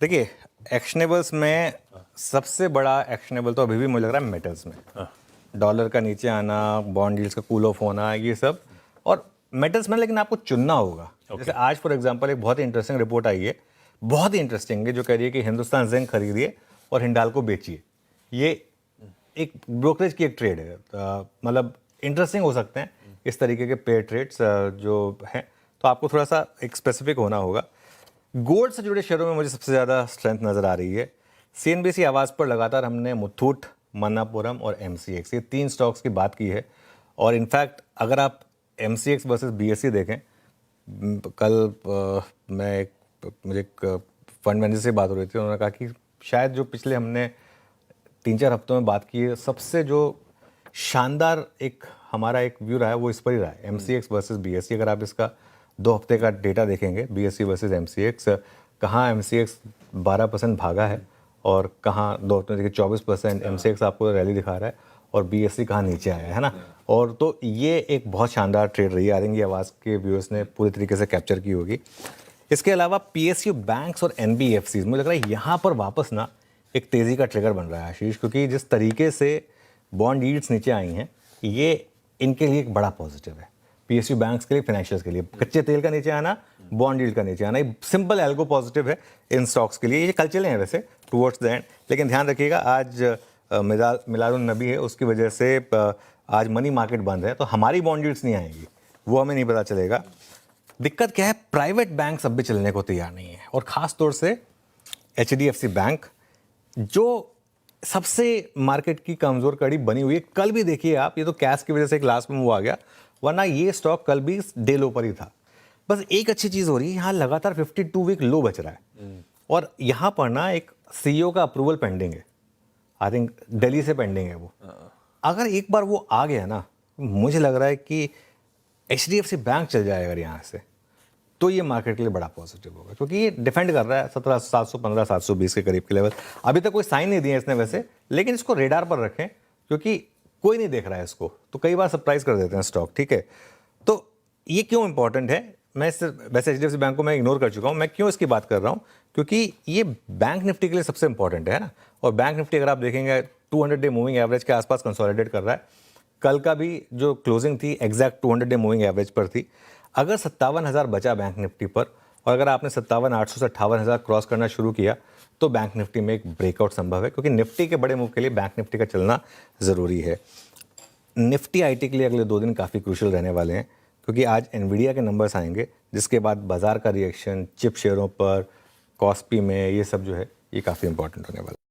देखिए, एक्शनेबल्स में सबसे बड़ा एक्शनेबल तो अभी भी मुझे लग रहा है मेटल्स में। डॉलर का नीचे आना, बॉन्ड यील्ड्स का कूल ऑफ होना, ये सब। और मेटल्स में लेकिन आपको चुनना होगा। जैसे आज फॉर एग्जांपल एक बहुत ही इंटरेस्टिंग रिपोर्ट आई है, बहुत ही इंटरेस्टिंग है, जो कह रही है कि हिंदुस्तान जिंक खरीदिए और हिंडाल्को बेचिए। ये एक ब्रोकरेज की एक ट्रेड है, मतलब इंटरेस्टिंग हो सकते हैं इस तरीके के पेयर ट्रेड्स जो हैं। तो आपको थोड़ा सा एक स्पेसिफिक होना होगा। गोल्ड से जुड़े शेयरों में मुझे सबसे ज़्यादा स्ट्रेंथ नज़र आ रही है। सीएनबीसी आवाज़ पर लगातार हमने मुथूट, मन्नापुरम और एमसीएक्स, ये 3 स्टॉक्स की बात की है। और इनफैक्ट अगर आप एमसीएक्स वर्सेस बीएसई देखें, कल मुझे एक फंड मैनेजर से बात हो रही थी, उन्होंने कहा कि शायद जो पिछले हमने 3-4 हफ्तों में बात की है, सबसे जो शानदार एक हमारा एक व्यू रहा है वो इस पर ही रहा है, एमसीएक्स वर्सेस बीएसई। अगर आप इसका 2 हफ्ते का डेटा देखेंगे, बीएसई वर्सेस एमसीएक्स, कहाँ एमसीएक्स 12% भागा है और कहाँ 2 हफ्ते देखिए 24% एमसीएक्स आपको रैली दिखा रहा है और बीएसई कहाँ नीचे आया है ना। और तो ये एक बहुत शानदार ट्रेड रही है। आई थिंक ये आवाज़ के व्यूअर्स ने पूरी तरीके से कैप्चर की होगी। इसके अलावा पीएसयू बैंक्स और एनबीएफसीज, मुझे लग रहा है यहाँ पर वापस ना एक तेज़ी का ट्रिगर बन रहा है आशीष, क्योंकि जिस तरीके से बॉन्ड यील्ड्स नीचे आई हैं, ये इनके लिए एक बड़ा पॉजिटिव है। पीएसयू बैंक्स के लिए, फाइनेंशियल्स के लिए, कच्चे तेल का नीचे आना, बॉन्ड यील्ड का नीचे आना, ये सिंपल एल्गो पॉजिटिव है इन स्टॉक्स के लिए। ये कल चले हैं वैसे टुवर्ड्स द एंड, लेकिन ध्यान रखिएगा आज मिलादुन नबी है, उसकी वजह से आज मनी मार्केट बंद है, तो हमारी बॉन्ड यील्ड्स नहीं आएंगी, वो हमें नहीं पता चलेगा। दिक्कत क्या है, प्राइवेट बैंक अब भी चलने को तैयार नहीं है, और ख़ास तौर से एचडीएफसी बैंक जो सबसे मार्केट की कमज़ोर कड़ी बनी हुई है। कल भी देखिए आप, ये तो कैश की वजह से एक लास्ट में मूव आ गया, वरना ये स्टॉक कल भी डे लो पर ही था। बस एक अच्छी चीज़ हो रही है, यहाँ लगातार 52 वीक लो बच रहा है, और यहाँ पर ना एक सीईओ का अप्रूवल पेंडिंग है, आई थिंक दिल्ली से पेंडिंग है वो। अगर एक बार वो आ गया ना, मुझे लग रहा है कि एचडीएफसी बैंक चल जाएगा अगर यहाँ से, तो ये मार्केट के लिए बड़ा पॉजिटिव होगा, क्योंकि ये डिफेंड कर रहा है 17,715 720 के करीब के लेवल। अभी तक कोई साइन नहीं दिए इसने वैसे, लेकिन इसको रेडार पर रखें, क्योंकि कोई नहीं देख रहा है इसको, तो कई बार सरप्राइज कर देते हैं स्टॉक, ठीक है। तो ये क्यों इंपॉर्टेंट है, मैं वैसे एचडीएफसी बैंक को मैं इग्नोर कर चुका हूँ, मैं क्यों इसकी बात कर रहा हूँ, क्योंकि ये बैंक निफ्टी के लिए सबसे इंपॉर्टेंट है ना। और बैंक निफ्टी अगर आप देखेंगे 200 डे मूविंग एवरेज के आसपास कंसोलिडेट कर रहा है। कल का भी जो क्लोजिंग थी एग्जैक्ट 200 डे मूविंग एवरेज पर थी। अगर 57,000 बचा बैंक निफ्टी पर, और अगर आपने 57,800 से 58,000 क्रॉस करना शुरू किया, तो बैंक निफ्टी में एक ब्रेकआउट संभव है, क्योंकि निफ्टी के बड़े मूव के लिए बैंक निफ्टी का चलना ज़रूरी है। निफ्टी आईटी के लिए अगले 2 दिन काफ़ी क्रूशियल रहने वाले हैं, क्योंकि आज एनवीडिया के नंबर्स आएंगे, जिसके बाद बाजार का रिएक्शन चिप शेयरों पर, कॉस्पी में, ये सब जो है ये काफ़ी इंपॉर्टेंट होने वाला है।